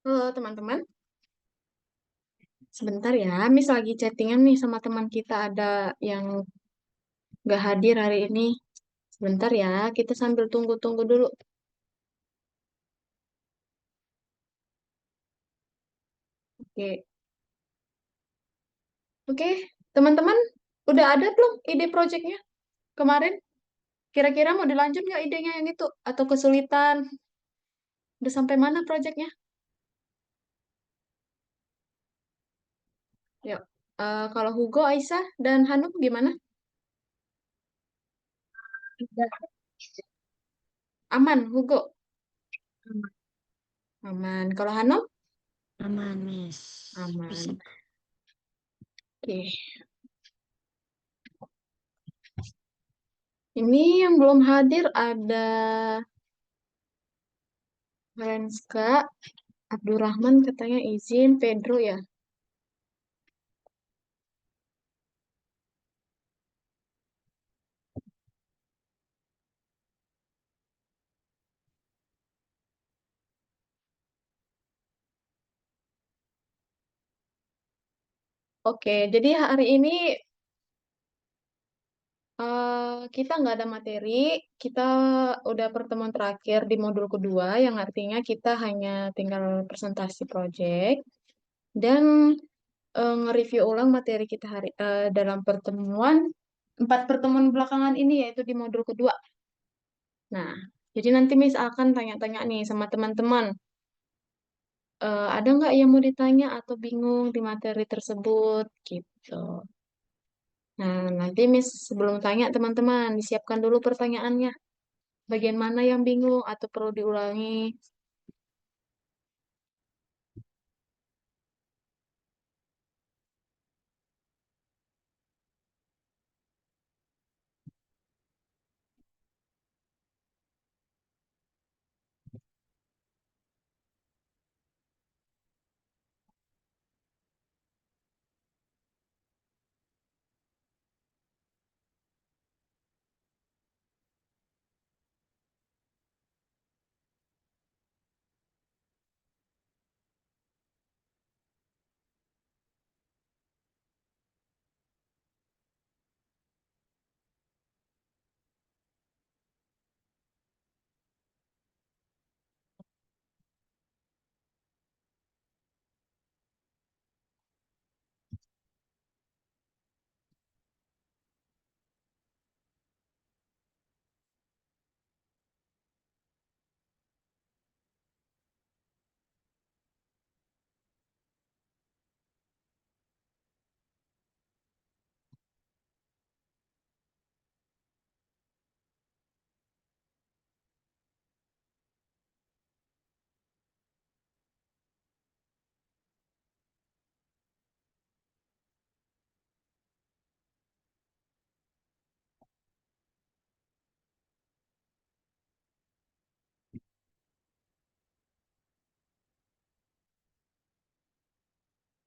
Halo teman-teman, sebentar ya. Miss lagi chattingan nih sama teman kita ada yang gak hadir hari ini. Sebentar ya, kita sambil tunggu-tunggu dulu. Oke, oke, teman-teman, udah ada belum ide projectnya kemarin? Kira-kira mau dilanjut nggak idenya yang itu? Atau kesulitan? Udah sampai mana projectnya? Yuk, kalau Hugo, Aisyah, dan Hanum gimana? Udah Aman, Hugo? aman, Aman. Kalau Hanum? aman, Miss. Bisa. Aman. Oke, ini yang belum hadir ada Renska, Abdurrahman katanya izin, Pedro ya. Oke, jadi hari ini kita nggak ada materi. Kita udah pertemuan terakhir di modul kedua, yang artinya kita hanya tinggal presentasi project dan nge-review ulang materi kita dalam empat pertemuan belakangan ini, yaitu di modul kedua. Nah, jadi nanti Miss akan tanya-tanya nih sama teman-teman. Ada nggak yang mau ditanya atau bingung di materi tersebut gitu. Nah, nanti Miss sebelum tanya teman-teman, disiapkan dulu pertanyaannya. Bagian mana yang bingung atau perlu diulangi?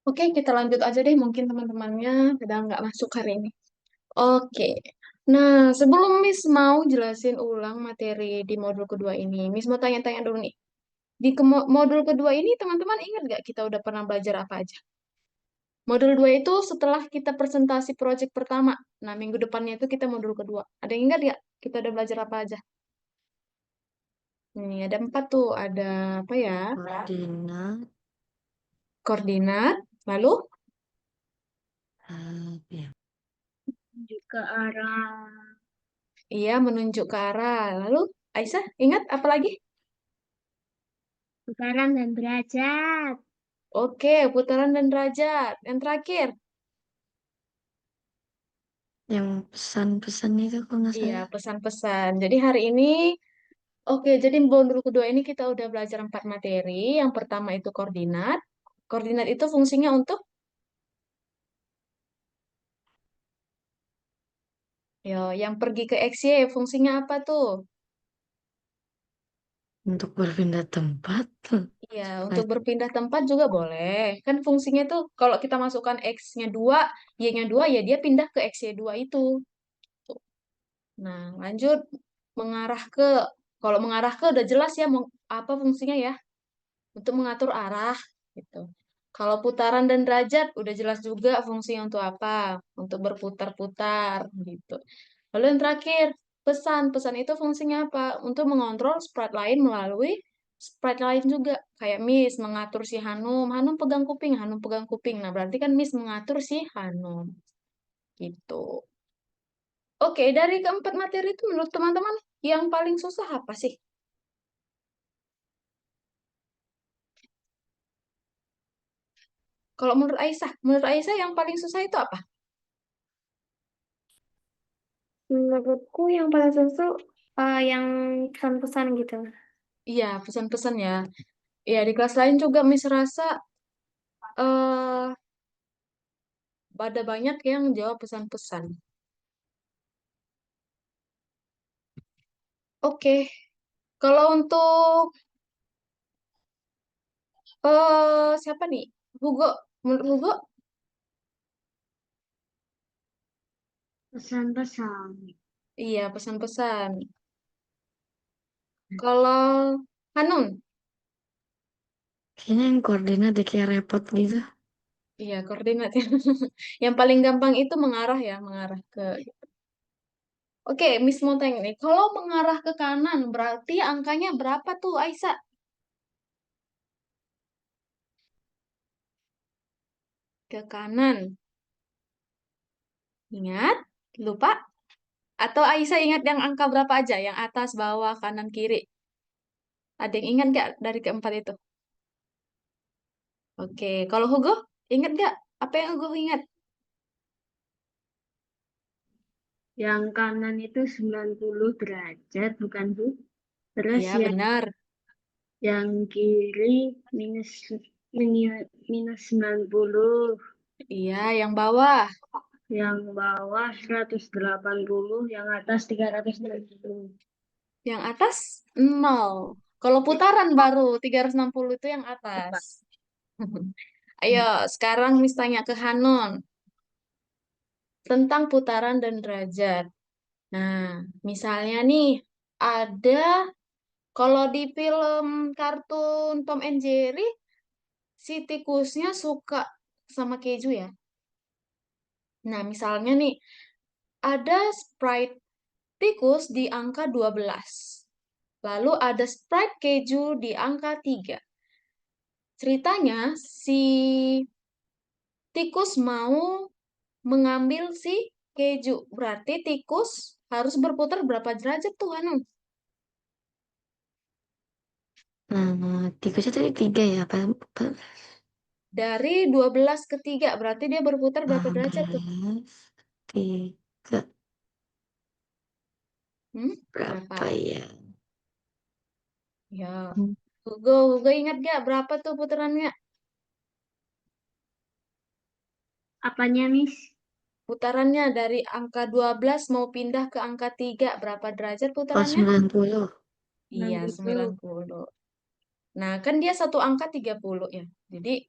Oke, kita lanjut aja deh. Mungkin teman-temannya sedang nggak masuk hari ini. Oke. Nah, sebelum Miss mau jelasin ulang materi di modul kedua ini, Miss mau tanya-tanya dulu nih. Di modul kedua ini, teman-teman ingat nggak kita udah pernah belajar apa aja? Modul 2 itu setelah kita presentasi project pertama. Nah, minggu depannya itu kita modul kedua. Ada yang ingat nggak? Kita udah belajar apa aja? Ini ada empat tuh. Ada apa ya? Koordinat, Koordinat. Lalu, ya. Juga arah iya menunjuk ke arah. Lalu, Aisyah, ingat apa lagi? putaran dan derajat. Oke, putaran dan derajat. Yang terakhir, Yang pesan-pesan itu kok nggak iya salah. pesan-pesan. Jadi hari ini, oke, jadi modul kedua ini kita udah belajar empat materi. Yang pertama itu koordinat. Koordinat itu fungsinya untuk, yang pergi ke XY, fungsinya apa tuh? Untuk berpindah tempat. Iya, untuk berpindah tempat juga boleh. Kan fungsinya tuh kalau kita masukkan X-nya 2, Y-nya 2, ya dia pindah ke XY2 itu. Tuh. Nah, lanjut mengarah ke, kalau mengarah ke udah jelas ya apa fungsinya ya. untuk mengatur arah gitu. Kalau putaran dan derajat udah jelas juga fungsinya untuk apa, untuk berputar-putar gitu. Lalu yang terakhir, pesan. Pesan itu fungsinya apa? Untuk mengontrol sprite lain melalui sprite lain juga. Kayak Miss mengatur si Hanum, Hanum pegang kuping, Hanum pegang kuping. Nah, berarti kan Miss mengatur si Hanum gitu. Oke, dari keempat materi itu menurut teman-teman yang paling susah apa sih? Kalau menurut Aisyah yang paling susah itu apa? Menurutku yang paling susah yang pesan-pesan gitu. Iya, pesan-pesan ya. Ya, di kelas lain juga Miss rasa eh ada banyak yang jawab pesan-pesan. Oke, kalau untuk siapa nih? Hugo, menurut Hugo, Pesan-pesan. iya pesan-pesan. Kalau Hanum, Kayaknya yang koordinat deh kayak repot gitu. iya koordinat ya. Yang paling gampang itu mengarah ya, mengarah ke. Oke, Miss mau tanya nih, kalau mengarah ke kanan berarti angkanya berapa tuh Aisyah? Ke kanan. Ingat? Lupa? Atau Aisyah ingat yang angka berapa aja? Yang atas, bawah, kanan, kiri. Ada yang ingat nggak dari keempat itu? Oke, kalau Hugo, ingat nggak? Apa yang Hugo ingat? Yang kanan itu 90 derajat, bukan Bu? Terus Iya, benar. yang kiri minus minus 90, Iya, yang bawah. yang bawah 180, yang atas 360. Yang atas, nol. Kalau putaran baru, 360 itu yang atas. Tepat. Ayo, sekarang Miss tanya ke Hanon tentang putaran dan derajat. Nah, misalnya nih, ada kalau di film kartun Tom and Jerry, si tikusnya suka sama keju ya. Nah, misalnya nih, ada sprite tikus di angka 12. Lalu ada sprite keju di angka 3. Ceritanya, si tikus mau mengambil si keju. Berarti tikus harus berputar berapa derajat tuh, Hanum? Nah, tikusnya tadi 3 ya, apa? Dari 12 ke 3, berarti dia berputar berapa derajat tuh? 12, 3, Hmm? berapa Berapa? ya? Ya. Hmm, Hugo ingat gak berapa tuh putarannya? Apanya, Miss? Putarannya dari angka 12 mau pindah ke angka 3, berapa derajat Oh, putarannya? 90. Iya, 90. Nah, kan dia satu angka 30 ya. Jadi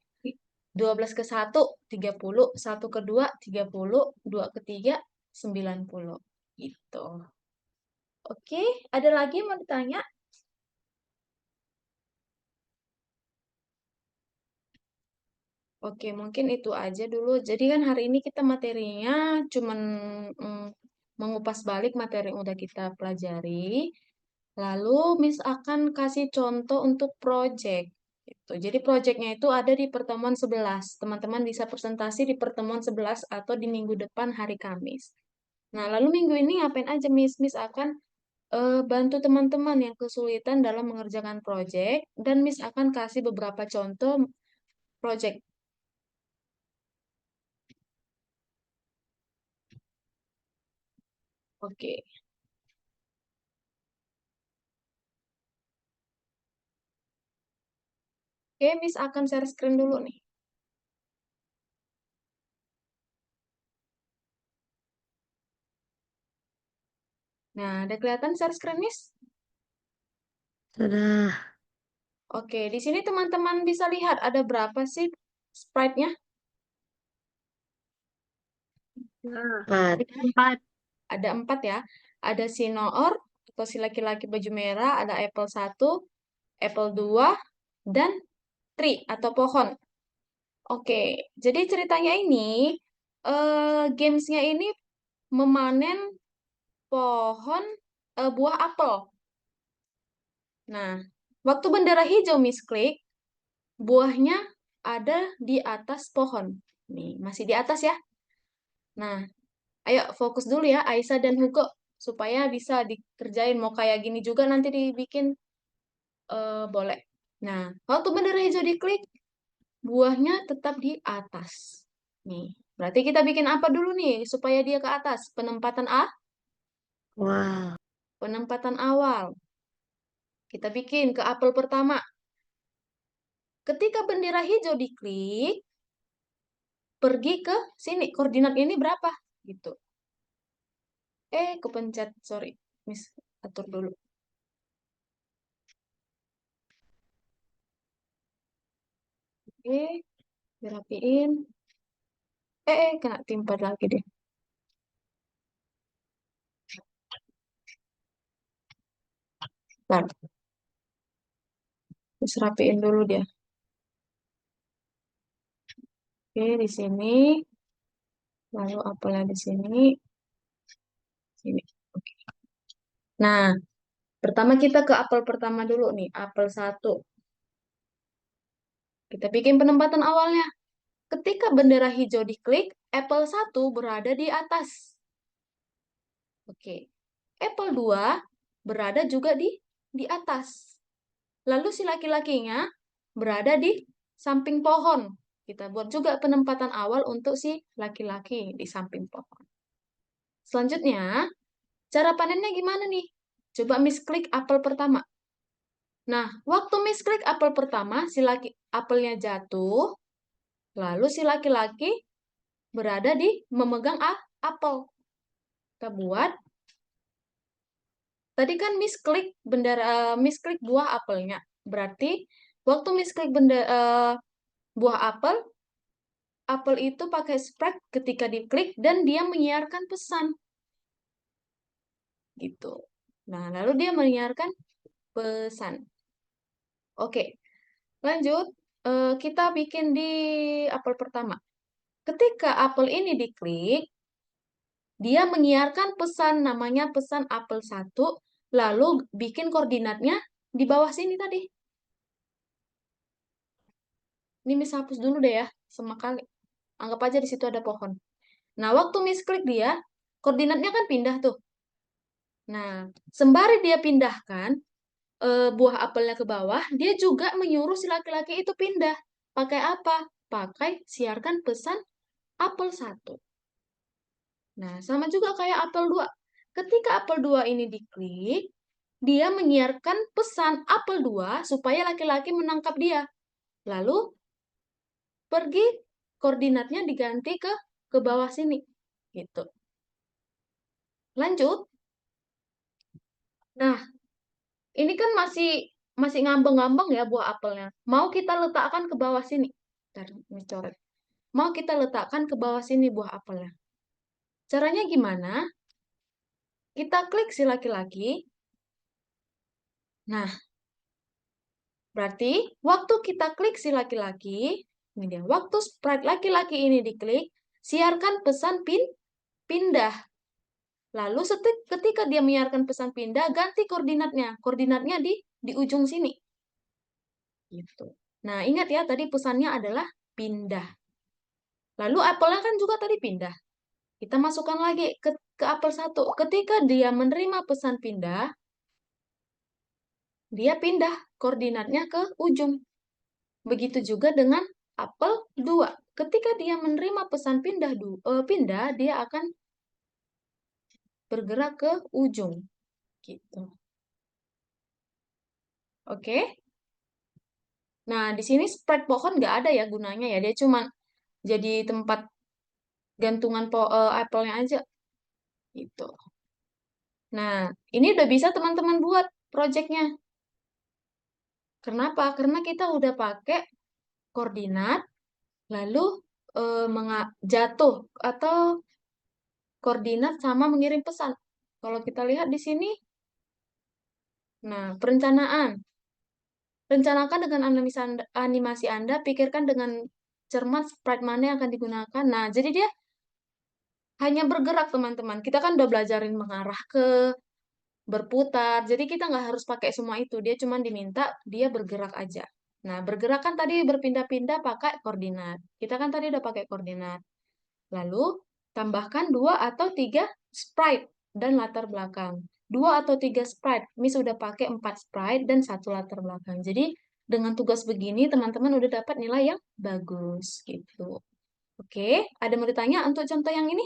12 ke 1, 30. 1 ke 2, 30. 2 ke 3, 90. Gitu. Oke, ada lagi yang mau ditanya? Oke, mungkin itu aja dulu. Jadi kan hari ini kita materinya cuman mm, mengupas balik materi yang udah kita pelajari. Lalu Miss akan kasih contoh untuk project. Gitu. Jadi projectnya itu ada di pertemuan 11. Teman-teman bisa presentasi di pertemuan 11 atau di minggu depan hari Kamis. Nah, lalu minggu ini ngapain aja Miss? Miss akan bantu teman-teman yang kesulitan dalam mengerjakan project dan Miss akan kasih beberapa contoh project. Oke. Oke, Miss akan share screen dulu nih. Nah, ada kelihatan share screen, Miss? Sudah. Oke, di sini teman-teman bisa lihat ada berapa sih sprite-nya? Ya. Ada 4. ada 4 ya. Ada si Noor atau si laki-laki baju merah, ada Apple 1, Apple 2, dan tree atau pohon. Oke, jadi ceritanya ini, gamesnya ini memanen pohon buah apel. Nah, waktu bendera hijau misklik, buahnya ada di atas pohon. Nih, masih di atas ya. Nah, ayo fokus dulu ya, Aisyah dan Hugo, supaya bisa dikerjain. Mau kayak gini juga nanti dibikin, boleh. Nah, waktu bendera hijau diklik, buahnya tetap di atas. Nih, berarti kita bikin apa dulu nih supaya dia ke atas? Penempatan A, Wow. penempatan awal. Kita bikin ke apel pertama. Ketika bendera hijau diklik, pergi ke sini. Koordinat ini berapa? Gitu. Kepencet. Sorry. Miss, atur dulu. Oke, dirapiin. Kena timpa lagi deh. Bentar, terus rapiin dulu dia. Oke, di sini. Lalu apelnya di sini. Sini. Oke. Nah, pertama kita ke apel pertama dulu nih. Apel satu. Kita bikin penempatan awalnya. Ketika bendera hijau diklik, apel satu berada di atas. Oke. Apple 2 berada juga di atas. Lalu si laki-lakinya berada di samping pohon. Kita buat juga penempatan awal untuk si laki-laki di samping pohon. Selanjutnya, cara panennya gimana nih? Coba misklik apel pertama. Nah, waktu misklik apel pertama, si laki apelnya jatuh, lalu si laki-laki berada di memegang apel. Kita buat. Tadi kan misklik buah apelnya. Berarti waktu misklik buah apel, apel itu pakai sprite ketika diklik dan dia menyiarkan pesan gitu. Nah, lalu dia menyiarkan pesan. Oke, lanjut. Kita bikin di apel pertama. Ketika apel ini diklik, dia menyiarkan pesan namanya pesan apel satu, lalu bikin koordinatnya di bawah sini tadi. Ini Miss hapus dulu deh ya, sama kali. Anggap aja di situ ada pohon. Nah, waktu Miss klik dia, koordinatnya kan pindah tuh. Nah, sembari dia pindahkan buah apelnya ke bawah, dia juga menyuruh si laki-laki itu pindah. Pakai apa? Pakai siarkan pesan apel satu. Nah, sama juga kayak apel 2. Ketika apel 2 ini diklik, dia menyiarkan pesan apel 2 supaya laki-laki menangkap dia. Lalu pergi koordinatnya diganti ke bawah sini gitu. Lanjut. Nah, ini kan masih masih ngambang-ngambang ya buah apelnya. Mau kita letakkan ke bawah sini. Bentar, ini coret. Mau kita letakkan ke bawah sini buah apelnya. Caranya gimana? Kita klik si laki-laki. Nah, berarti waktu kita klik si laki-laki, ini dia. Waktu sprite laki-laki ini diklik, siarkan pesan pindah. Lalu ketika dia menyiarkan pesan pindah, ganti koordinatnya. Koordinatnya di ujung sini. Gitu. Nah, ingat ya, tadi pesannya adalah pindah. Lalu apelnya kan juga tadi pindah. Kita masukkan lagi ke apel satu. Ketika dia menerima pesan pindah, dia pindah koordinatnya ke ujung. Begitu juga dengan apel 2. Ketika dia menerima pesan pindah, dia akan bergerak ke ujung. Gitu. Oke? Nah, di sini spread pohon nggak ada ya gunanya ya. Dia cuma jadi tempat gantungan apelnya aja. Gitu. Nah, ini udah bisa teman-teman buat projectnya. Kenapa? Karena kita udah pakai koordinat, lalu jatuh atau koordinat sama mengirim pesan. Kalau kita lihat di sini, nah perencanaan. Rencanakan dengan animasi Anda, pikirkan dengan cermat sprite mana yang akan digunakan. Nah, jadi dia hanya bergerak, teman-teman. Kita kan udah belajarin mengarah ke berputar, jadi kita nggak harus pakai semua itu. Dia cuma diminta dia bergerak aja. Nah, bergerak kan tadi berpindah-pindah pakai koordinat. Kita kan tadi udah pakai koordinat. Lalu, tambahkan 2 atau 3 sprite dan latar belakang. 2 atau 3 sprite. Miss udah pakai 4 sprite dan 1 latar belakang. Jadi, dengan tugas begini, teman-teman udah dapat nilai yang bagus, gitu. Oke, ada mau ditanya untuk contoh yang ini?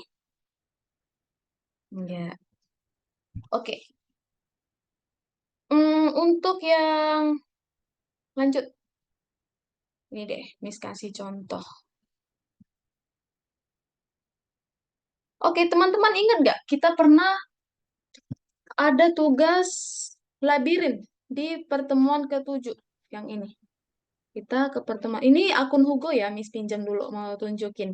Enggak. Oke. Untuk yang lanjut, ini deh, Miss kasih contoh. Oke, teman-teman ingat nggak? Kita pernah ada tugas labirin di pertemuan ke-7 yang ini. Kita ke pertemuan. Ini akun Hugo ya, Miss pinjam dulu mau tunjukin.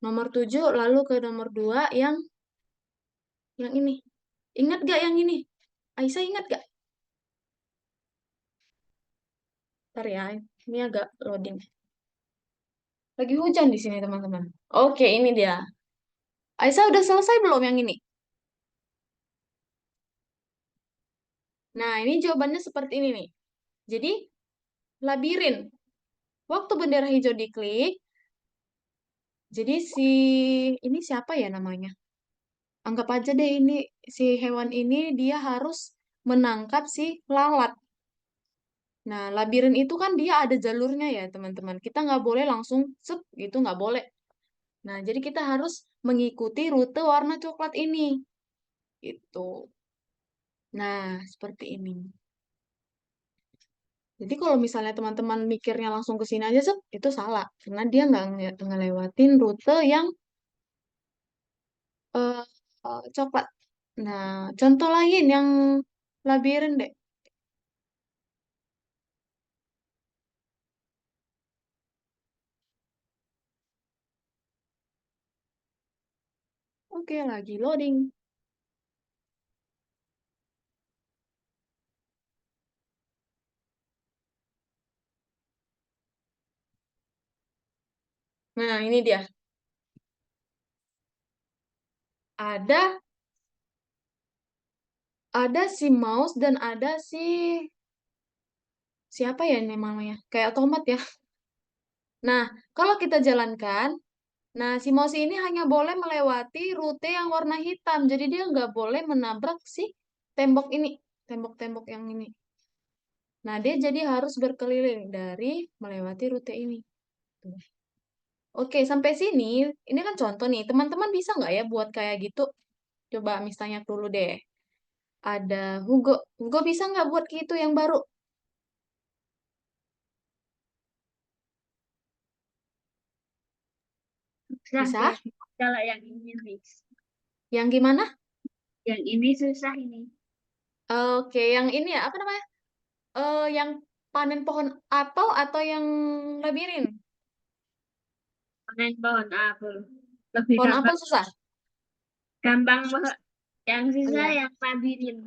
Nomor 7 lalu ke nomor 2 yang ini. Ingat gak yang ini? Aisyah ingat gak? Ntar ya, ini agak loading. Lagi hujan di sini, teman-teman. Oke, ini dia. Aisyah udah selesai belum yang ini? Nah, ini jawabannya seperti ini nih. Jadi, labirin. Waktu bendera hijau diklik, jadi ini siapa ya namanya? Anggap aja deh ini si hewan ini dia harus menangkap si lalat. Nah, labirin itu kan dia ada jalurnya ya, teman-teman. Kita nggak boleh langsung sep gitu, nggak boleh. Nah, jadi kita harus mengikuti rute warna coklat ini. Itu. Nah, seperti ini. Jadi kalau misalnya teman-teman mikirnya langsung ke sini aja, sep, itu salah. Karena dia nggak ngelewatin rute yang eh, coklat. Nah, contoh lain yang labirin deh. Oke, lagi loading. Nah, ini dia. Ada ada si mouse dan ada siapa ya ini namanya? Kayak otomat ya. Nah, kalau kita jalankan, nah si mouse ini hanya boleh melewati rute yang warna hitam. Jadi dia nggak boleh menabrak si tembok ini, tembok-tembok yang ini. Nah, dia jadi harus berkeliling dari melewati rute ini. Tuh. Oke, sampai sini, ini kan contoh nih. Teman-teman bisa nggak ya buat kayak gitu? Coba misalnya dulu deh. Ada Hugo. Hugo bisa nggak buat gitu yang baru? Susah Bisa? deh kalau yang ini, Miss. Yang gimana? Yang ini susah ini. Oke, yang ini ya, apa namanya? Yang panen pohon apel atau yang labirin? Panen pohon apel. Lebih Pohon apel gampang. susah? Gampang yang susah Iya. yang labirin.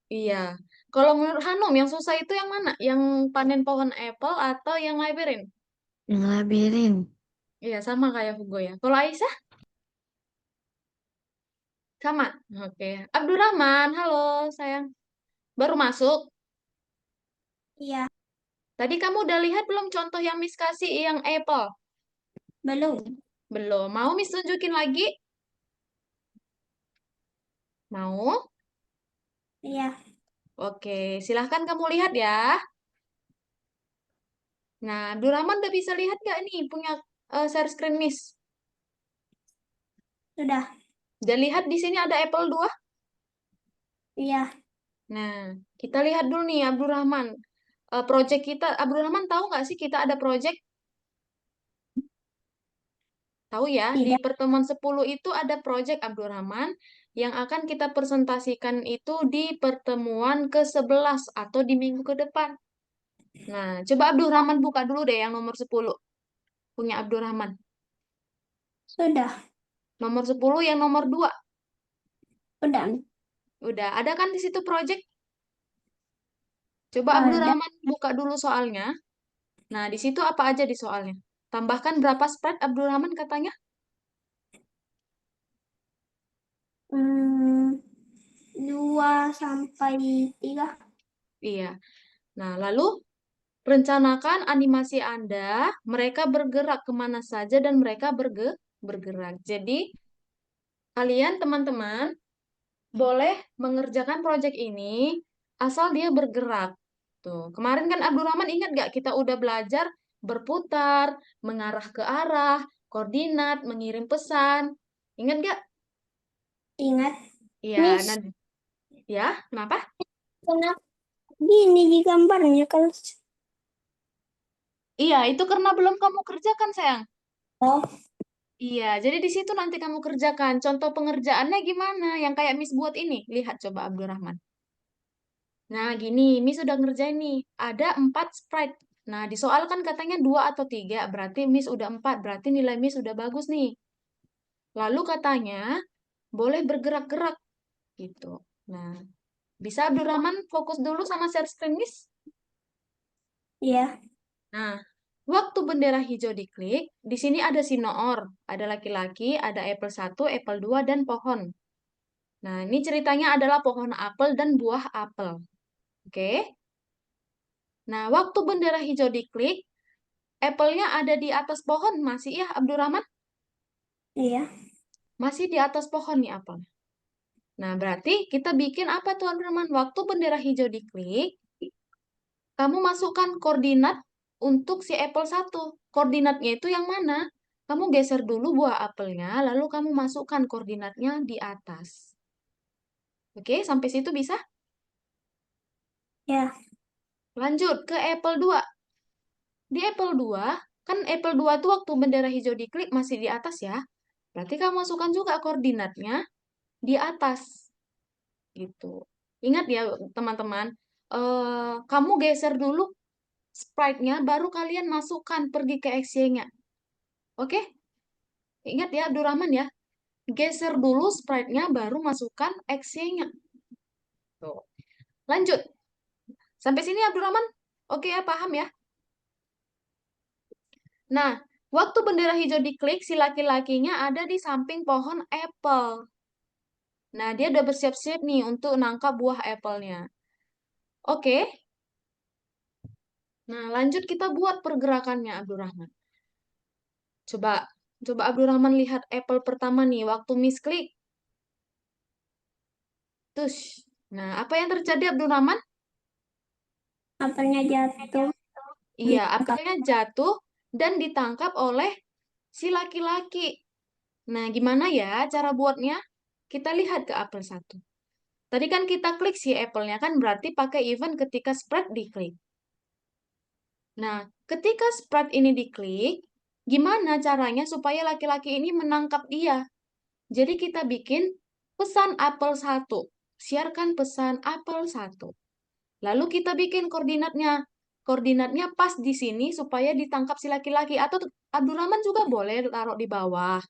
Iya. Kalau menurut Hanum, yang susah itu yang mana? Yang panen pohon apel atau yang labirin? Yang labirin. Iya, sama kayak Hugo ya. Kalau Aisyah? Sama. Oke. Abdurrahman, halo sayang. Baru masuk. Iya, Tadi kamu udah lihat belum contoh yang Miss kasih yang apple? belum. Belum. Mau Miss tunjukin lagi? Mau? Iya, Oke, silahkan kamu lihat ya. Nah, Abdurrahman udah bisa lihat gak nih punya share screen Miss? sudah. Udah lihat di sini ada Apple 2? Iya, Nah, kita lihat dulu nih Abdurrahman. Project kita, Abdurrahman tahu nggak sih kita ada project? Tahu ya, di tidak. pertemuan 10 itu ada project Abdurrahman yang akan kita presentasikan itu di pertemuan ke-11 atau di minggu ke depan. Nah, coba Abdurrahman buka dulu deh yang nomor 10. Punya Abdurrahman. Sudah. Nomor 10 yang nomor 2. Sudah. Udah, ada kan di situ project? Coba Ada. Abdurrahman buka dulu soalnya. Nah, di situ apa aja di soalnya? Tambahkan berapa sprite Abdurrahman katanya? Hmm, 2 sampai 3. Iya. Nah, lalu rencanakan animasi Anda, mereka bergerak kemana saja dan mereka bergerak. Jadi, kalian teman-teman boleh mengerjakan proyek ini asal dia bergerak. Tuh, kemarin kan Abdurrahman ingat gak kita udah belajar berputar, mengarah ke arah, koordinat, mengirim pesan. Ingat gak? Ingat. Iya, Miss, nah ya, kenapa? kenapa gini di gambarnya kalau Iya, itu karena belum kamu kerjakan, sayang. oh Iya, jadi di situ nanti kamu kerjakan. Contoh pengerjaannya gimana? Yang kayak Miss buat ini. Lihat coba Abdurrahman. Nah, gini, Miss udah ngerjain nih. Ada 4 sprite. Nah, di soal kan katanya 2 atau 3. Berarti Miss udah 4. Berarti nilai Miss udah bagus nih. Lalu katanya, boleh bergerak-gerak gitu. Nah, bisa Abdurrahman fokus dulu sama share screen Miss? iya Nah, waktu bendera hijau diklik, di sini ada Sinoor. Ada laki-laki, ada apple 1, apple 2, dan pohon. Nah, ini ceritanya adalah pohon apel dan buah apel. Oke? Nah, waktu bendera hijau diklik, apelnya ada di atas pohon. Masih ya, Abdurrahman? iya Masih di atas pohon nih apel. Nah, berarti kita bikin apa tuh, Abdurrahman? Waktu bendera hijau diklik, kamu masukkan koordinat untuk si apple 1. Koordinatnya itu yang mana? Kamu geser dulu buah apelnya, lalu kamu masukkan koordinatnya di atas. Oke, sampai situ bisa? ya Lanjut ke apple 2. Di Apple 2, kan Apple 2 tuh waktu bendera hijau diklik masih di atas ya. Berarti kamu masukkan juga koordinatnya di atas gitu. Ingat ya teman-teman, kamu geser dulu sprite-nya, baru kalian masukkan pergi ke XY-nya. Oke? Ingat ya Abdurrahman ya, geser dulu sprite-nya, baru masukkan XY-nya. Tuh. Lanjut. Sampai sini Abdurrahman? Oke ya, paham ya? Nah, waktu bendera hijau diklik, si laki-lakinya ada di samping pohon apple. Nah, dia udah bersiap-siap nih untuk nangkap buah apple-nya. Oke. Nah, lanjut kita buat pergerakannya, Abdurrahman. Coba, coba Abdurrahman lihat apple pertama nih, waktu misklik. Terus, nah apa yang terjadi, Abdurrahman? apelnya jatuh Iya, ditangkap apelnya jatuh dan ditangkap oleh si laki-laki. Nah, gimana ya cara buatnya? Kita lihat ke apel satu. Tadi kan kita klik si apple-nya kan berarti pakai event ketika spread diklik. Nah, ketika sprite ini diklik, gimana caranya supaya laki-laki ini menangkap dia? Jadi kita bikin pesan apel 1. Siarkan pesan apel 1. Lalu kita bikin koordinatnya. Koordinatnya pas di sini supaya ditangkap si laki-laki. Atau Abdurrahman juga boleh taruh di bawah,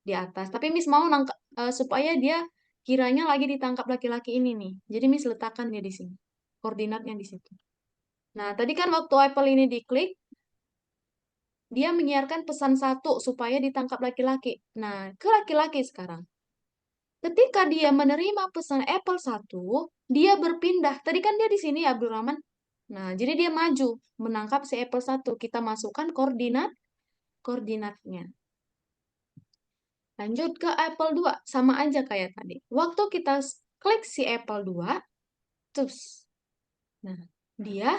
di atas. Tapi Miss mau nangkap supaya dia kiranya lagi ditangkap laki-laki ini nih. Jadi Miss letakkan dia di sini. Koordinatnya di situ. Nah, tadi kan waktu apel ini diklik, dia menyiarkan pesan 1 supaya ditangkap laki-laki. Nah, ke laki-laki sekarang. Ketika dia menerima pesan Apple 1, dia berpindah. Tadi kan dia di sini ya, Abdurrahman. Nah, jadi dia maju menangkap si Apple 1. Kita masukkan koordinatnya. Lanjut ke Apple 2, sama aja kayak tadi. Waktu kita klik si Apple 2, terus. Nah, dia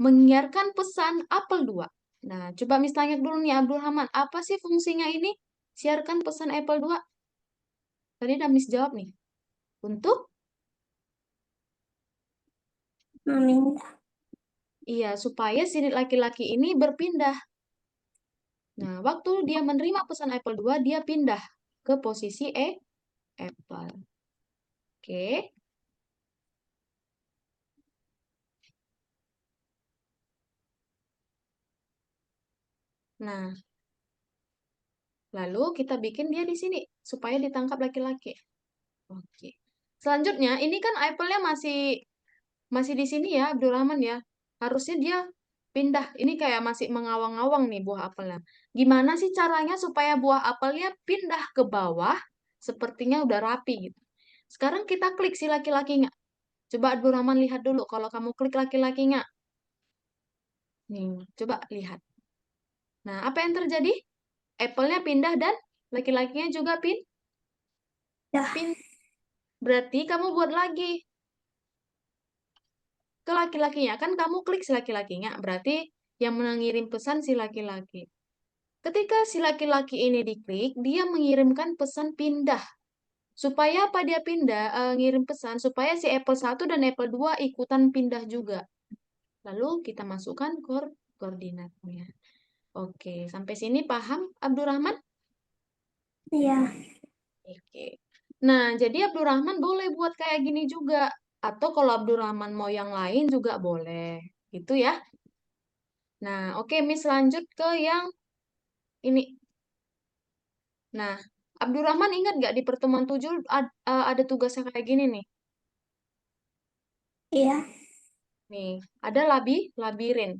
menyiarkan pesan Apple 2. Nah, coba misalnya dulu nih Abdurrahman, apa sih fungsinya ini? Siarkan pesan Apple 2. Tadi udah Miss jawab nih. Untuk, meminta iya, supaya si laki-laki ini berpindah. Nah, waktu dia menerima pesan Apple 2, dia pindah ke posisi Apple. Oke. Nah, lalu kita bikin dia di sini supaya ditangkap laki-laki. Oke. Selanjutnya, ini kan Apple-nya masih masih di sini ya, Abdurrahman ya. Harusnya dia pindah. Ini kayak masih mengawang-awang nih buah apelnya. Gimana sih caranya supaya buah apelnya pindah ke bawah? Sepertinya udah rapi gitu. Sekarang kita klik si laki-lakinya. Coba Abdurrahman lihat dulu kalau kamu klik laki-lakinya. Nih, coba lihat. Nah, apa yang terjadi? Apple-nya pindah dan laki-lakinya juga Dah. pin. Berarti kamu buat lagi ke laki-lakinya. Kan kamu klik si laki-lakinya. Berarti yang mengirim pesan si laki-laki. Ketika si laki-laki ini diklik, dia mengirimkan pesan pindah. Supaya apa dia pindah? Ngirim pesan supaya si Apple 1 dan Apple 2 ikutan pindah juga. Lalu kita masukkan koordinatnya. Oke, sampai sini paham Abdurrahman? Iya. Oke. Nah, jadi Abdurrahman boleh buat kayak gini juga. Atau kalau Abdurrahman mau yang lain juga boleh. Gitu ya. Nah, oke, Miss lanjut ke yang ini. Nah, Abdurrahman ingat nggak di pertemuan 7 ada tugasnya kayak gini nih. Iya. Nih, ada labirin.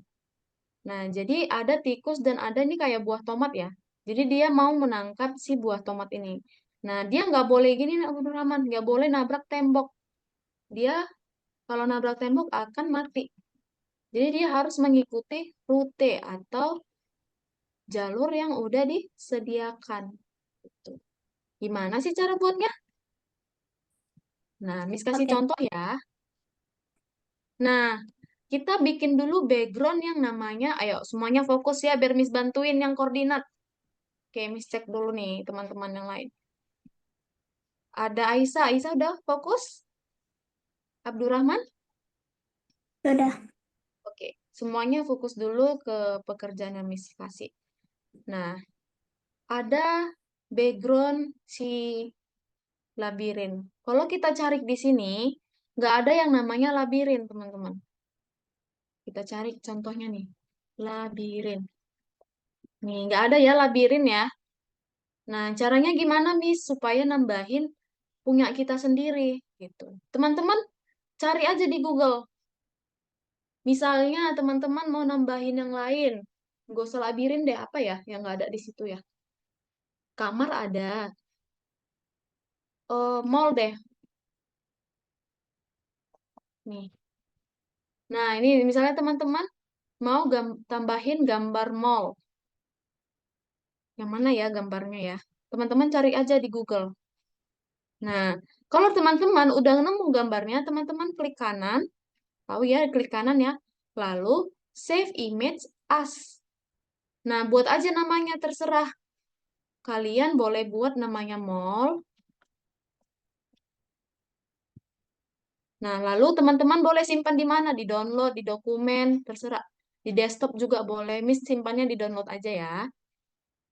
Nah, jadi ada tikus dan ada ini kayak buah tomat ya. Jadi dia mau menangkap si buah tomat ini. Nah, dia nggak boleh gini, Abdurrahman. Nggak boleh nabrak tembok. Dia kalau nabrak tembok akan mati. Jadi dia harus mengikuti rute atau jalur yang udah disediakan. Gitu. Gimana sih cara buatnya? Nah, Miss kasih Oke. contoh ya. Nah, kita bikin dulu background yang namanya, ayo semuanya fokus ya biar Miss bantuin yang koordinat. Oke, Miss cek dulu nih teman-teman yang lain. Ada Aisyah, Aisyah udah fokus? Abdurrahman? Sudah. Oke, semuanya fokus dulu ke pekerjaan yang Miss kasih. Nah, ada background si labirin. Kalau kita cari di sini, nggak ada yang namanya labirin, teman-teman. Kita cari contohnya nih, labirin. Nih, nggak ada ya labirin ya. Nah, caranya gimana, Miss? Supaya nambahin punya kita sendiri, gitu. Teman-teman, cari aja di Google. Misalnya, teman-teman mau nambahin yang lain. Nggak usah labirin deh, apa ya yang nggak ada di situ ya. Kamar ada. Mall deh. Nih. Nah, ini misalnya teman-teman mau tambahin gambar mall. Yang mana ya gambarnya ya? Teman-teman cari aja di Google. Nah, kalau teman-teman udah nemu gambarnya, teman-teman klik kanan. Tahu ya, klik kanan ya. Lalu save image as. Nah, buat aja namanya terserah. Kalian boleh buat namanya mall. Nah, lalu teman-teman boleh simpan di mana? Di download, di dokumen, terserah. Di desktop juga boleh. Miss simpannya di download aja ya.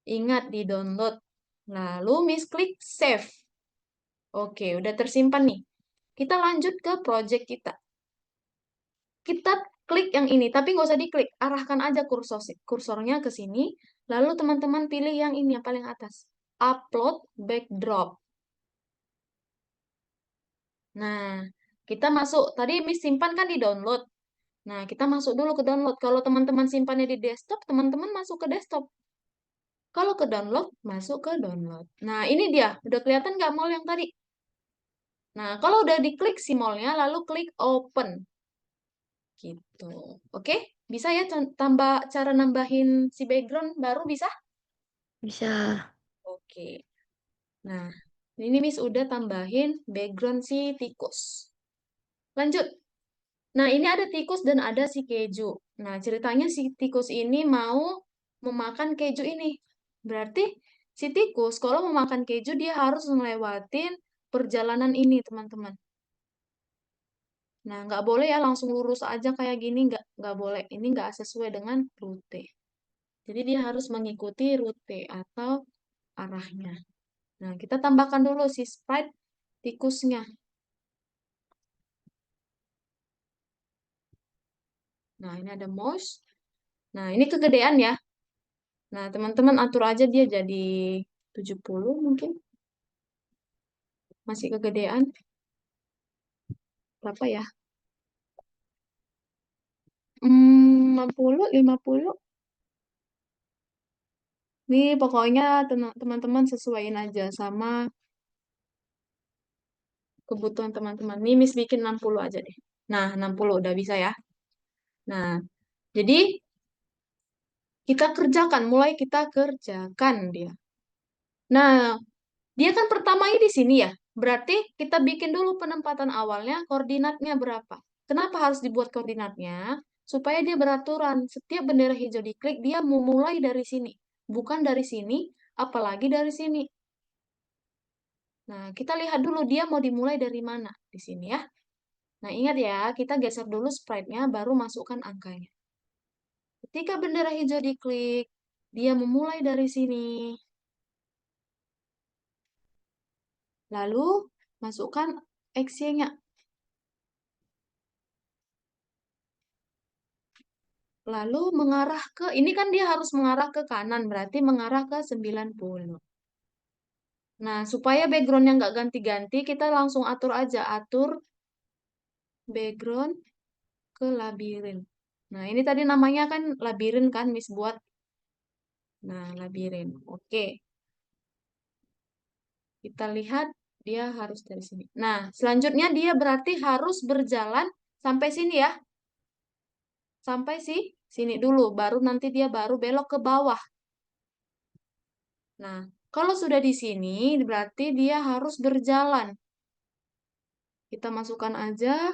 Ingat di download. Lalu Miss klik save. Oke, udah tersimpan nih. Kita lanjut ke project kita. Kita klik yang ini, tapi nggak usah diklik. Arahkan aja kursornya ke sini. Lalu teman-teman pilih yang ini, yang paling atas. Upload backdrop. Nah, kita masuk. Tadi Miss simpan kan di download. Nah, kita masuk dulu ke download. Kalau teman-teman simpannya di desktop, teman-teman masuk ke desktop. Kalau ke download, masuk ke download. Nah, ini dia. Udah kelihatan nggak mall yang tadi? Nah, kalau udah diklik si mallnya, lalu klik open. Gitu. Oke? Bisa ya tambah cara nambahin si background baru bisa? Bisa. Oke. Nah, ini Miss udah tambahin background si tikus. Lanjut. Nah, ini ada tikus dan ada si keju. Nah, ceritanya si tikus ini mau memakan keju ini. Berarti si tikus kalau mau makan keju dia harus melewatin perjalanan ini, teman-teman. Nah, nggak boleh ya langsung lurus aja kayak gini, nggak boleh. Ini nggak sesuai dengan rute. Jadi dia harus mengikuti rute atau arahnya. Nah, kita tambahkan dulu si sprite tikusnya. Nah, ini ada mouse. Nah, ini kegedean ya. Nah, teman-teman atur aja dia jadi 70 mungkin. Masih kegedean. Berapa ya? 60, 50. Nih, pokoknya teman-teman sesuaiin aja sama kebutuhan teman-teman. Nih, Miss bikin 60 aja deh. Nah, 60 udah bisa ya. Nah, jadi kita kerjakan, mulai kita kerjakan dia. Nah, dia kan pertamanya di sini ya. Berarti kita bikin dulu penempatan awalnya, koordinatnya berapa. Kenapa harus dibuat koordinatnya? Supaya dia beraturan. Setiap bendera hijau diklik, dia mau mulai dari sini. Bukan dari sini, apalagi dari sini. Nah, kita lihat dulu dia mau dimulai dari mana. Di sini ya. Nah, ingat ya, kita geser dulu sprite-nya, baru masukkan angkanya. Ketika bendera hijau diklik, dia memulai dari sini. Lalu, masukkan X-nya. Lalu mengarah ke, ini kan dia harus mengarah ke kanan, berarti mengarah ke 90. Nah, supaya backgroundnya nggak ganti-ganti, kita langsung atur aja, atur background ke labirin. Nah, ini tadi namanya kan labirin kan, Miss buat. Nah, labirin. Oke, kita lihat dia harus dari sini. Nah, selanjutnya dia berarti harus berjalan sampai sini ya. Sampai sini dulu, baru nanti dia baru belok ke bawah. Nah, kalau sudah di sini, berarti dia harus berjalan. Kita masukkan aja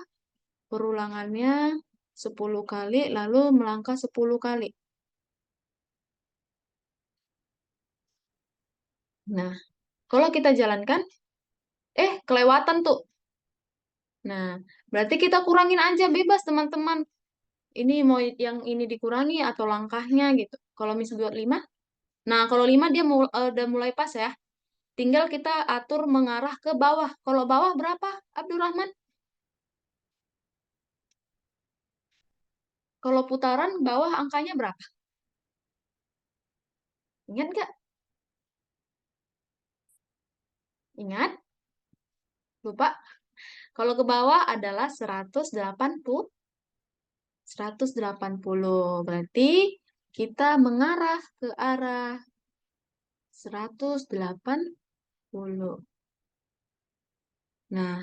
perulangannya 10 kali, lalu melangkah 10 kali. Nah, kalau kita jalankan, kelewatan tuh. Nah, berarti kita kurangin aja bebas teman-teman. Ini mau yang ini dikurangi atau langkahnya gitu. Kalau misalnya buat 5, nah kalau 5 dia udah mulai pas ya. Tinggal kita atur mengarah ke bawah. Kalau bawah berapa, Abdurrahman? Kalau putaran bawah angkanya berapa? Ingat nggak? Ingat? Lupa? Kalau ke bawah adalah 180. 180. Berarti kita mengarah ke arah 180. Nah,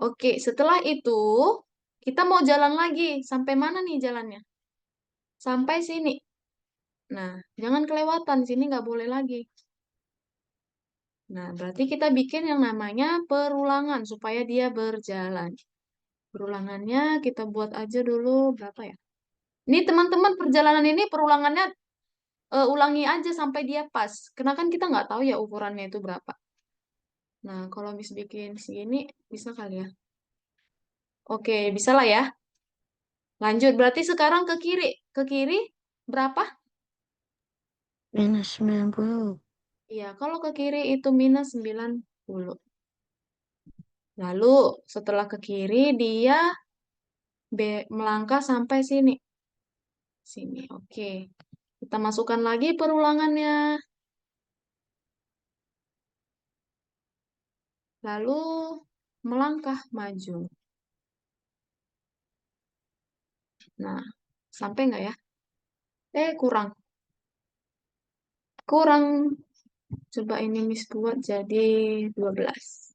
oke. Setelah itu, kita mau jalan lagi. Sampai mana nih jalannya? Sampai sini. Nah, jangan kelewatan. Sini nggak boleh lagi. Nah, berarti kita bikin yang namanya perulangan supaya dia berjalan. Perulangannya kita buat aja dulu berapa ya? Ini teman-teman perjalanan ini perulangannya ulangi aja sampai dia pas. Karena kan kita nggak tahu ya ukurannya itu berapa. Nah, kalau bisa bikin segini, bisa kali ya. Oke, bisa lah ya. Lanjut, berarti sekarang ke kiri. Ke kiri berapa? Minus 90. Iya, kalau ke kiri itu minus 90. Lalu, setelah ke kiri, dia melangkah sampai sini. Sini, oke. Kita masukkan lagi perulangannya. Lalu, melangkah maju. Nah, sampai nggak ya? Kurang. Kurang. Coba ini Miss buat jadi 12.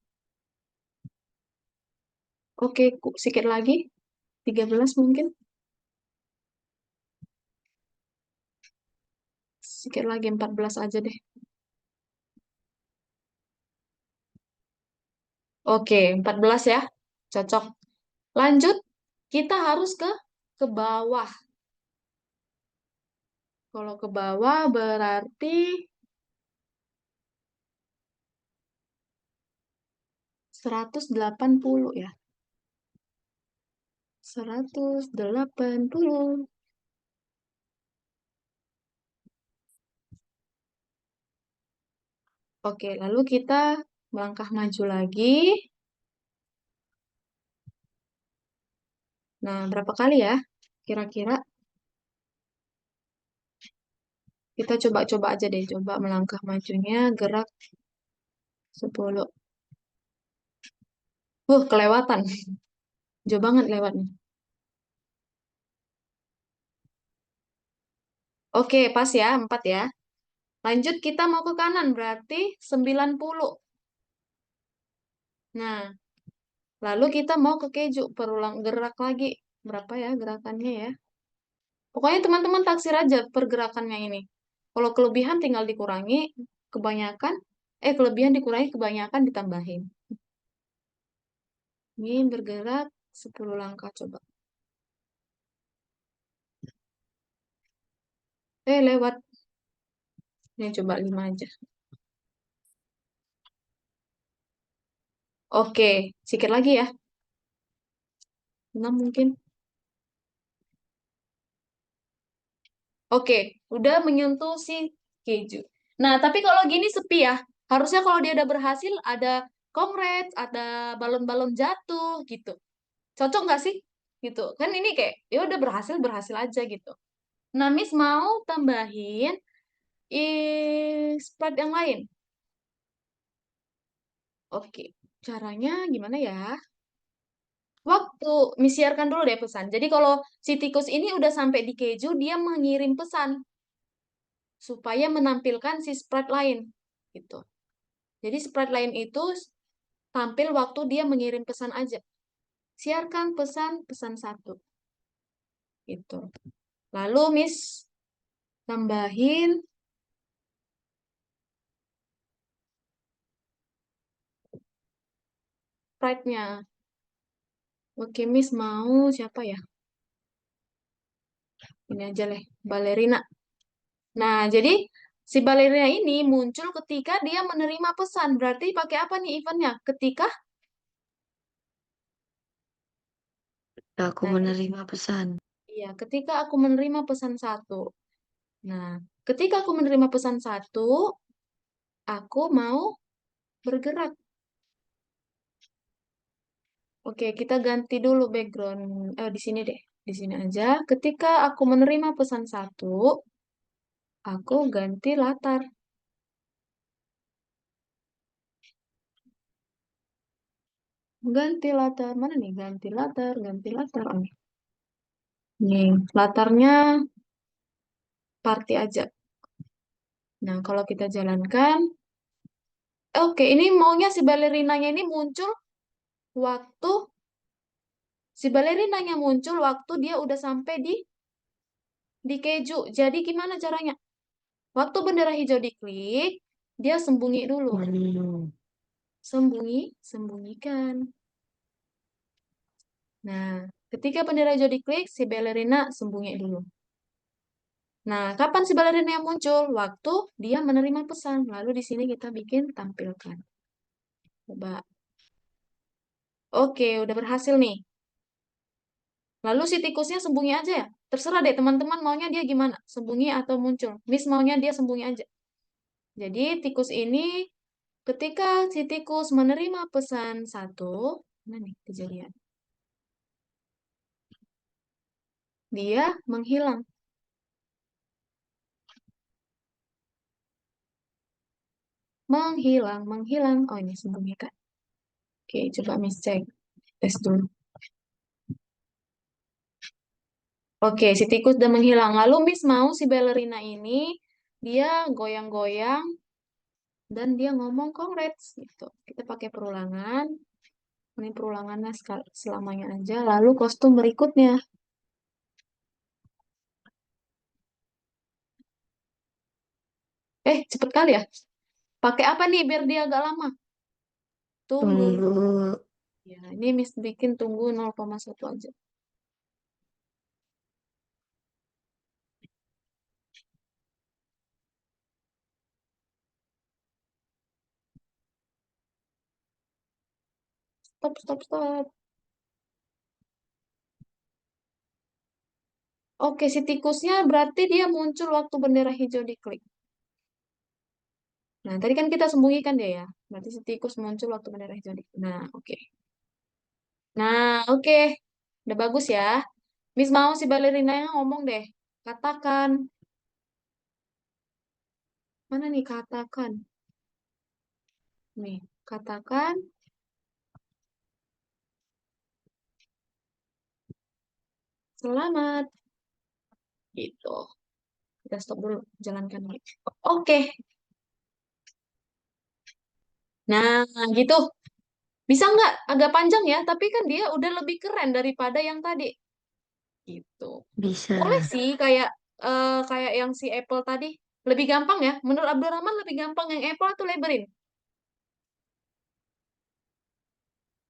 Oke, sedikit lagi. 13 mungkin. Sedikit lagi 14 aja deh. Oke, 14 ya. Cocok. Lanjut, kita harus ke bawah. Kalau ke bawah berarti 180 ya. 180. Oke, lalu kita melangkah maju lagi. Nah, berapa kali ya? Kira-kira kita coba-coba aja deh. Coba melangkah majunya gerak 10. Kelewatan. Jauh banget lewatnya. Oke, pas ya, 4 ya. Lanjut kita mau ke kanan, berarti 90. Nah, lalu kita mau ke keju, berulang gerak lagi. Berapa ya gerakannya ya? Pokoknya teman-teman taksir aja pergerakannya ini. Kalau kelebihan tinggal dikurangi, kebanyakan, kelebihan dikurangi, kebanyakan ditambahin. Ini bergerak 10 langkah coba. Lewat. Ini coba 5 aja. Oke, sedikit lagi ya. 6 mungkin. Oke, udah menyentuh si keju. Nah, tapi kalau gini sepi ya. Harusnya kalau dia udah berhasil ada congrats, ada balon-balon jatuh gitu. Cocok nggak sih? Gitu. Kan ini kayak ya udah berhasil berhasil aja gitu. Nah, Miss mau tambahin Sprite yang lain. Oke, caranya gimana ya? Waktu Miss siarkan dulu deh pesan. Jadi kalau si tikus ini udah sampai di keju, dia mengirim pesan supaya menampilkan si Sprite lain gitu. Jadi Sprite lain itu tampil waktu dia mengirim pesan aja. Siarkan pesan-pesan satu gitu. Lalu Miss tambahin Sprite-nya. Oke, Miss mau siapa ya? Ini aja deh, balerina. Nah, jadi si balerina ini muncul ketika dia menerima pesan. Berarti pakai apa nih eventnya? Ketika, Aku nah, menerima pesan. iya, ketika aku menerima pesan satu. Nah, ketika aku menerima pesan satu, aku mau bergerak. Oke, kita ganti dulu background. Di sini deh, di sini aja. Ketika aku menerima pesan satu, aku ganti latar. Ganti latar. Mana nih? Ganti latar, ganti latar. Oh, nih, latarnya party aja. Nah, kalau kita jalankan, oke, ini maunya si balerinanya ini muncul waktu si balerinanya muncul waktu dia udah sampai di keju. Jadi gimana caranya? Waktu bendera hijau diklik, dia sembunyi dulu. Hmm. Sembunyikan. Nah, ketika bendera hijau diklik, si balerina sembunyi dulu. Nah, kapan si balerina yang muncul? Waktu dia menerima pesan. Lalu di sini kita bikin tampilkan. Coba. Oke, udah berhasil nih. Lalu si tikusnya sembunyi aja ya. Terserah deh teman-teman maunya dia gimana. Sembunyi atau muncul. Miss maunya dia sembunyi aja. Jadi tikus ini ketika si tikus menerima pesan satu, mana nih kejadian? Dia menghilang. Menghilang, menghilang. Oh ini sembunyikan. Oke, coba Miss cek. Tes dulu. Oke, si tikus udah menghilang. Lalu Miss mau si balerina ini dia goyang-goyang dan dia ngomong congrats gitu. Kita pakai perulangan. Ini perulangannya selamanya aja. Lalu kostum berikutnya. Cepet kali ya. Pakai apa nih biar dia agak lama? Tunggu. Tunggu. Ya, ini Miss bikin tunggu 0,1 aja. Stop, stop, stop. Oke, si tikusnya berarti dia muncul waktu bendera hijau diklik. Nah, tadi kan kita sembunyikan dia ya. Berarti si tikus muncul waktu bendera hijau diklik. Nah, oke. Nah, oke. Udah bagus ya. Miss mau si balerinanya ngomong deh. Katakan. Mana nih katakan? Nih, katakan selamat. Gitu. Kita stop dulu, jalankan lagi. Oke. Nah, gitu. Bisa nggak? Agak panjang ya, tapi kan dia udah lebih keren daripada yang tadi. Gitu. Bisa. Boleh sih kayak yang si Apple tadi. Lebih gampang ya. Menurut Abdurrahman lebih gampang yang Apple atau Labyrinth?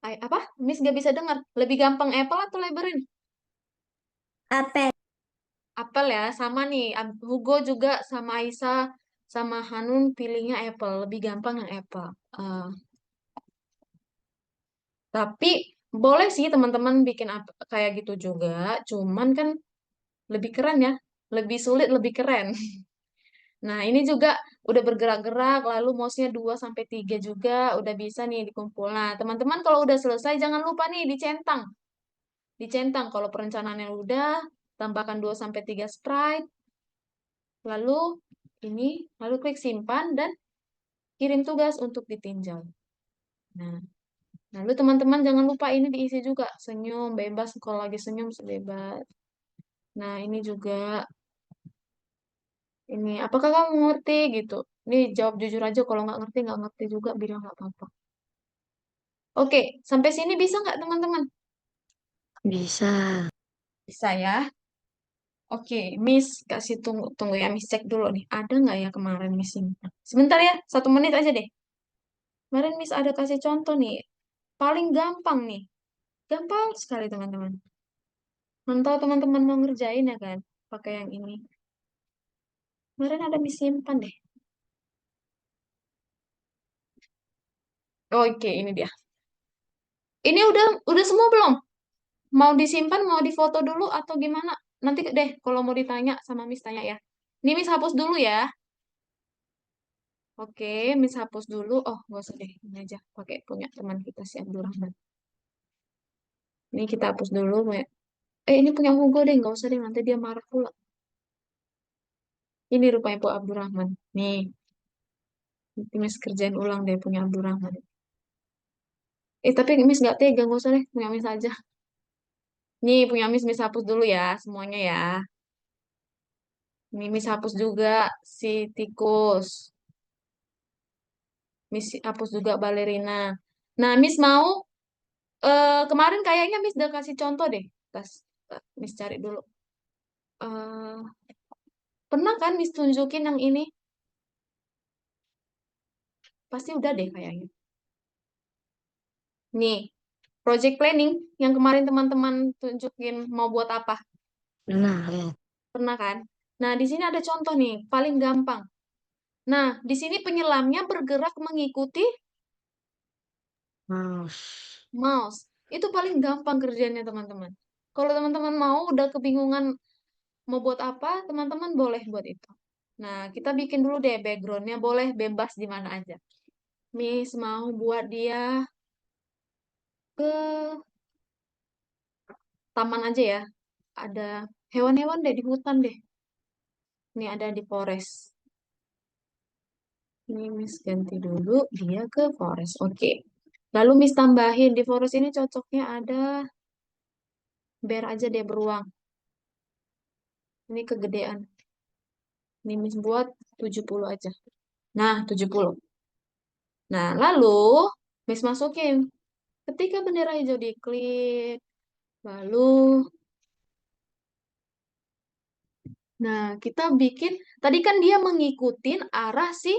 Apa? Miss gak bisa dengar. Lebih gampang Apple atau Labyrinth? Apel. Apple ya, sama nih. Hugo juga sama Aisyah sama Hanun pilihnya Apple. Lebih gampang yang Apple. Eh, tapi boleh sih teman-teman bikin kayak gitu juga. Cuman kan lebih keren ya. Lebih sulit, lebih keren. Nah, ini juga udah bergerak-gerak, lalu mouse-nya 2 sampai 3 juga udah bisa nih dikumpul. Nah, teman-teman kalau udah selesai jangan lupa nih dicentang. Dicentang kalau perencanaannya udah, tambahkan 2 sampai 3 sprite, lalu ini, lalu klik simpan dan kirim tugas untuk ditinjau. Nah, lalu teman-teman jangan lupa ini diisi juga, senyum bebas kalau lagi senyum bebas. Nah, ini juga ini apakah kamu ngerti gitu? Ini jawab jujur aja kalau nggak ngerti juga bilang nggak apa-apa. Oke, sampai sini bisa nggak teman-teman? Bisa. Bisa ya. Oke, Miss kasih tunggu tunggu ya, Miss cek dulu nih. Ada nggak ya kemarin Miss simpan? Sebentar ya, 1 menit aja deh. Kemarin Miss ada kasih contoh nih. Paling gampang nih. Gampang sekali teman-teman. Mantau teman-teman mau ngerjain ya kan? Pakai yang ini. Kemarin ada Miss simpan deh. Oke, ini dia. Ini udah semua belum? Mau disimpan, mau difoto dulu atau gimana? Nanti deh kalau mau ditanya sama Miss tanya ya. Ini Miss hapus dulu ya. Oke, Miss hapus dulu. Oh, nggak usah deh. Ini aja pakai punya teman kita si Abdurrahman. Ini kita hapus dulu. Ini punya Hugo deh. Nggak usah deh. Nanti dia marah pula. Ini rupanya Bu Abdurrahman. Nih, nanti Miss kerjain ulang deh punya Abdurrahman. Tapi Miss nggak tega. Nggak usah deh. Punya Miss aja. Nih, punya Miss hapus dulu ya. Semuanya ya. Ini Miss hapus juga si tikus. Miss hapus juga balerina. Nah, Miss mau kemarin kayaknya Miss udah kasih contoh deh. Tas, Miss cari dulu. eh Pernah kan Miss tunjukin yang ini? Pasti udah deh kayaknya. Nih, project planning yang kemarin teman-teman tunjukin mau buat apa? Pernah lihat. Pernah kan? Nah, di sini ada contoh nih, paling gampang. Nah, di sini penyelamnya bergerak mengikuti Mouse. mouse. Itu paling gampang kerjanya teman-teman. Kalau teman-teman mau udah kebingungan mau buat apa, teman-teman boleh buat itu. Nah, kita bikin dulu deh backgroundnya, boleh bebas di mana aja. Miss mau buat dia ke taman aja ya. Ada hewan-hewan deh di hutan deh. Ini ada di forest. Ini Miss ganti dulu dia ke forest. Oke. Lalu Miss tambahin di forest ini cocoknya ada bear aja deh beruang. Ini kegedean. Ini Miss buat 70 aja. Nah, 70. Nah, lalu Miss masukin. Ketika bendera hijau diklik, lalu nah, kita bikin tadi kan dia mengikuti arah si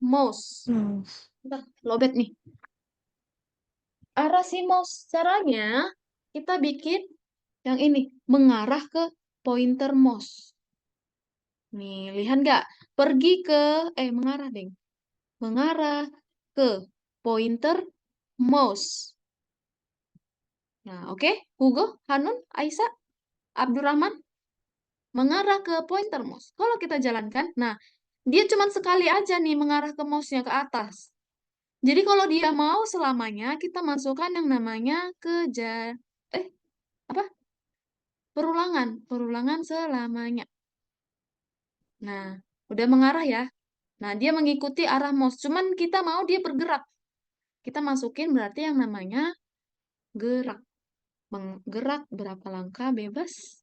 mouse. Mouse. Bentar, lobet nih. Arah si mouse caranya kita bikin yang ini mengarah ke pointer mouse. Nih, lihat nggak? Pergi ke mengarah, deh. Mengarah ke pointer mouse. Nah, oke. Hugo, Hanun, Aisyah, Abdurrahman mengarah ke pointer mouse. Kalau kita jalankan, nah, dia cuma sekali aja nih mengarah ke mouse-nya ke atas. Jadi kalau dia mau selamanya, kita masukkan yang namanya eh apa? Perulangan, perulangan selamanya. Nah, udah mengarah ya. Nah, dia mengikuti arah mouse. Cuman kita mau dia bergerak. Kita masukin berarti yang namanya gerak. Menggerak berapa langkah bebas?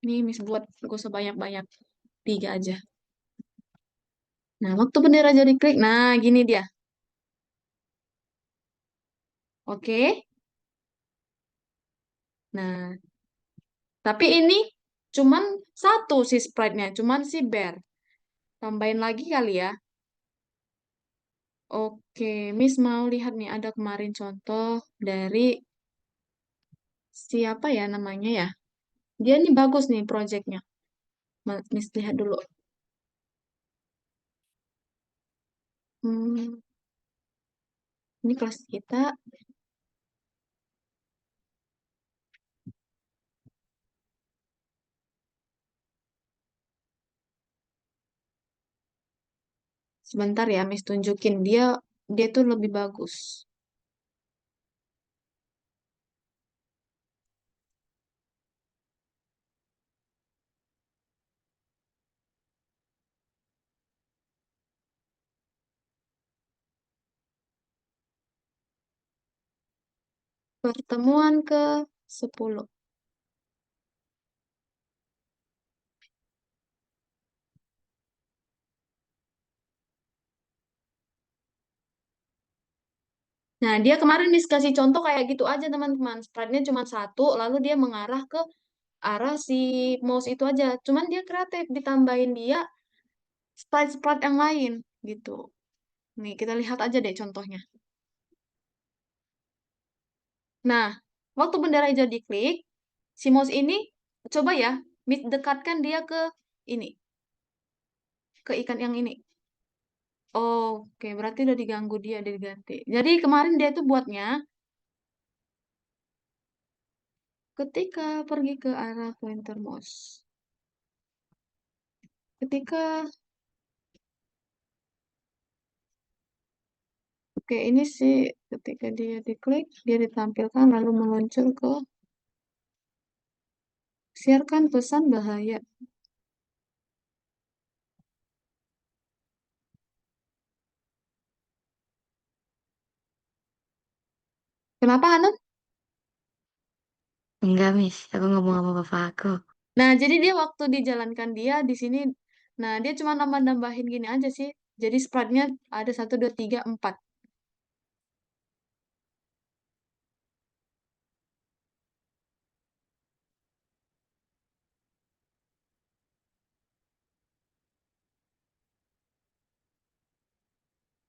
Nih, Miss buat gak usah banyak-banyak. 3 aja. Nah, waktu bendera jadi klik. Nah, gini dia. Oke. Nah, tapi ini cuman satu si sprite-nya. Cuman si bear. Tambahin lagi kali ya. Oke, Miss mau lihat nih. Ada kemarin contoh dari siapa ya namanya ya. Dia nih bagus nih projectnya. Miss lihat dulu. Hmm, ini kelas kita. Sebentar ya, Miss tunjukin dia dia tuh lebih bagus. Pertemuan ke-10. Nah, dia kemarin Miss kasih contoh kayak gitu aja teman-teman. Sprite-nya cuma satu, lalu dia mengarah ke arah si mouse itu aja. Cuman dia kreatif, ditambahin dia sprite-sprite yang lain gitu. Nih, kita lihat aja deh contohnya. Nah, waktu bendera hijau diklik, si mouse ini, coba ya, Miss dekatkan dia ke ini, ke ikan yang ini. Oke, berarti udah diganggu dia, diganti. Jadi kemarin dia tuh buatnya, ketika pergi ke arah pointer mouse. Ketika, oke ini sih ketika dia diklik, dia ditampilkan lalu meluncur ke siarkan pesan bahaya. Kenapa, Hanum? Enggak, Miss. Aku ngomong sama bapak aku. Nah, jadi dia waktu dijalankan dia di sini, nah dia cuma nambah-nambahin gini aja sih. Jadi sprite-nya ada 1, 2, 3, 4.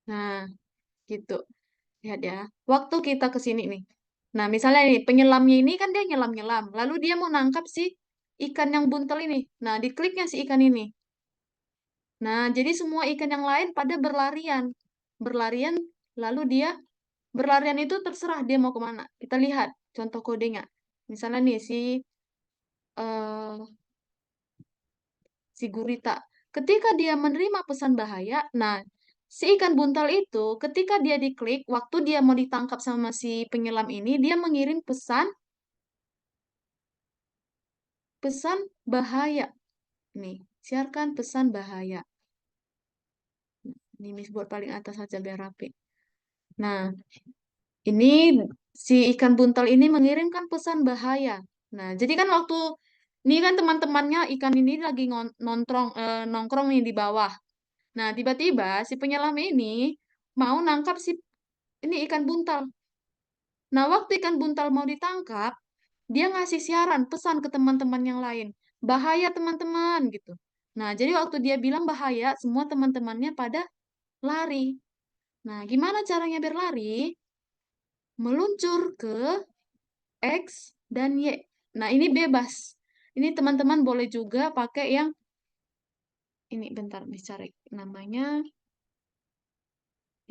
Nah, gitu. Lihat ya. Waktu kita ke sini nih. Nah, misalnya nih, penyelamnya ini kan dia nyelam-nyelam. Lalu dia mau nangkap si ikan yang buntel ini. Nah, dikliknya si ikan ini. Nah, jadi semua ikan yang lain pada berlarian. Berlarian, lalu dia berlarian itu terserah dia mau kemana. Kita lihat contoh kodenya. Misalnya nih, eh, si gurita. Ketika dia menerima pesan bahaya, nah, si ikan buntal itu ketika dia diklik, waktu dia mau ditangkap sama si penyelam ini, dia mengirim pesan bahaya. Nih, siarkan pesan bahaya. Ini Miss buat paling atas saja biar rapi. Nah, ini si ikan buntal ini mengirimkan pesan bahaya. Nah, jadi kan waktu ini kan teman-temannya ikan ini lagi nongkrong nih di bawah. Nah, tiba-tiba si penyelam ini mau nangkap si ini ikan buntal. Nah, waktu ikan buntal mau ditangkap, dia ngasih siaran pesan ke teman-teman yang lain. Bahaya teman-teman gitu. Nah, jadi waktu dia bilang bahaya, semua teman-temannya pada lari. Nah, gimana caranya biar lari? Meluncur ke X dan Y. Nah, ini bebas. Ini teman-teman boleh juga pakai yang ini bentar bicara namanya.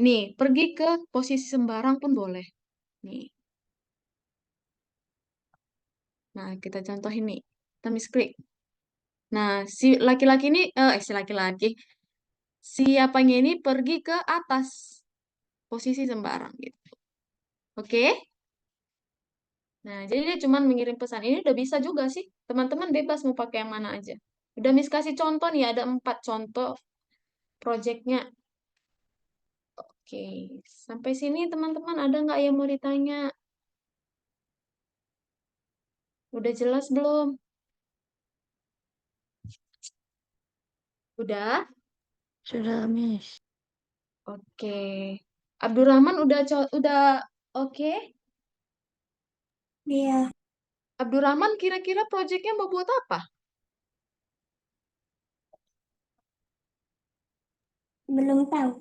Ini pergi ke posisi sembarang pun boleh. Nih. Nah, kita contoh ini. Kita misklik. Nah, si laki-laki ini si laki-laki siapanya ini pergi ke atas posisi sembarang gitu. Oke? Nah, jadi dia cuma mengirim pesan. Ini udah bisa juga sih. Teman-teman bebas mau pakai yang mana aja. Udah Miss kasih contoh nih, ada 4 contoh projectnya. Oke, sampai sini teman-teman ada nggak yang mau ditanya? Udah jelas belum? Udah? Sudah, Miss. Oke. Abdurrahman udah oke? Iya, Abdurrahman kira-kira proyeknya mau buat apa? belum tahu.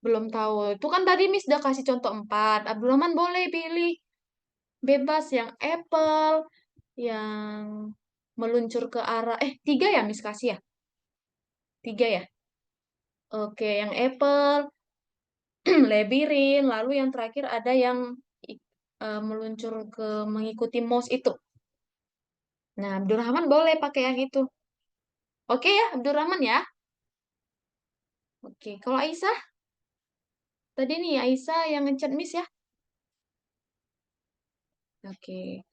Belum tahu. Itu kan tadi Miss udah kasih contoh 4. Abdurrahman boleh pilih. Bebas yang apple, yang meluncur ke arah, 3 ya Miss kasih ya? 3 ya? Oke, yang apple, labirin, lalu yang terakhir ada yang meluncur ke mengikuti mouse itu. Nah, Abdurrahman boleh pakai yang itu. Oke ya, Abdurrahman ya? Oke, kalau Aisyah, tadi nih Aisyah yang ngechat Miss ya? Oke.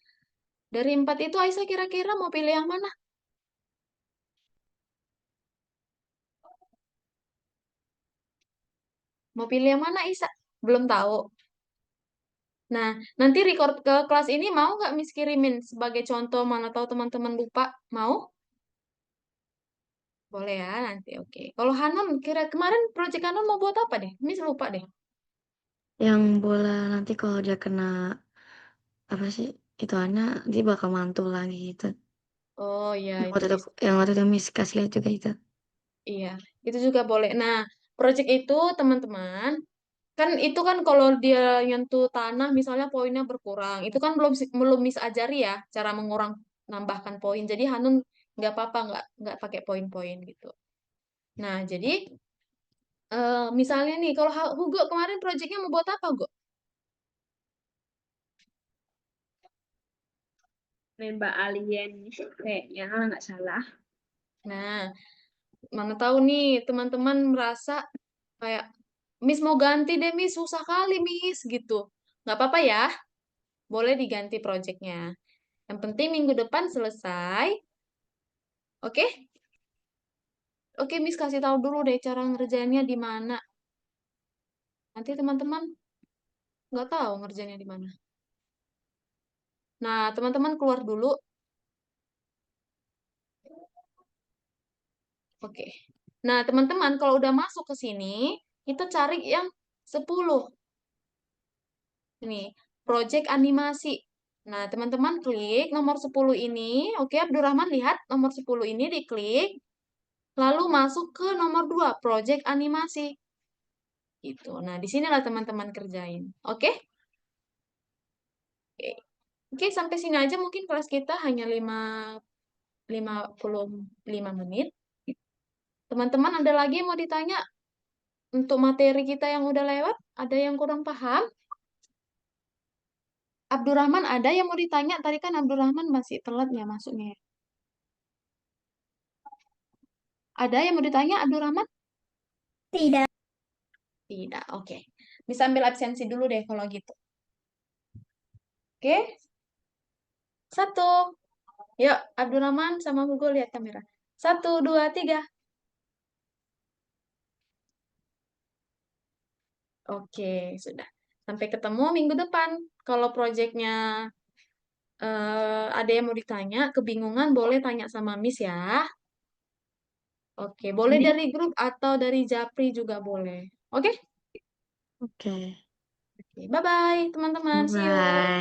Dari 4 itu Aisyah kira-kira mau pilih yang mana? Mau pilih yang mana Aisyah? Belum tahu. Nah, nanti record ke kelas ini mau nggak Miss kirimin sebagai contoh, mana tahu teman-teman lupa. Mau? Boleh ya nanti, oke. Kalau Hanun, kemarin project Hanun mau buat apa deh? Miss lupa deh. Yang bola nanti kalau dia kena apa sih? Itu anak dia bakal mantul lagi gitu. Oh iya, Yang itu waktu itu, bisa. yang waktu itu Miss kasih lihat juga itu. Iya, itu juga boleh. Nah, project itu teman-teman, kan itu kan kalau dia nyentuh tanah misalnya poinnya berkurang. Itu kan belum Miss ajari ya cara mengurang nambahkan poin. Jadi Hanun nggak apa-apa nggak pakai poin-poin gitu. Nah, jadi misalnya nih kalau Hugo kemarin projectnya mau buat apa, Hugo? Nembak alien kayaknya nggak salah. Nah, mana tahu nih teman-teman merasa kayak Miss mau ganti deh Miss, susah kali Miss gitu. Nggak apa-apa ya, boleh diganti projectnya. Yang penting minggu depan selesai. Oke? Oke, Miss kasih tahu dulu deh cara ngerjainnya di mana. Nanti teman-teman nggak tahu ngerjainnya di mana. Nah, teman-teman keluar dulu. Oke. Nah, teman-teman kalau udah masuk ke sini, kita cari yang 10. Ini, project animasi. Nah, teman-teman klik nomor 10 ini. Oke, Abdurrahman lihat nomor 10 ini diklik. Lalu masuk ke nomor 2 project animasi. Gitu. Nah, di sinilah teman-teman kerjain. Oke? Oke. Oke, sampai sini aja mungkin kelas kita hanya 55 menit. Teman-teman ada lagi yang mau ditanya untuk materi kita yang udah lewat? Ada yang kurang paham? Abdurrahman ada yang mau ditanya? Tadi kan Abdurrahman masih telat ya masuknya, ya? Ada yang mau ditanya Abdurrahman? Tidak. Tidak, oke. Bisa ambil absensi dulu deh kalau gitu. Oke? Satu. Yuk, Abdurrahman sama Hugo lihat kamera. 1, 2, 3. Oke, sudah. Sampai ketemu minggu depan. Kalau proyeknya ada yang mau ditanya, kebingungan boleh tanya sama Miss ya. Oke, boleh dari grup atau dari Japri juga boleh. Oke? Oke. Oke, bye-bye teman-teman. See you. Bye.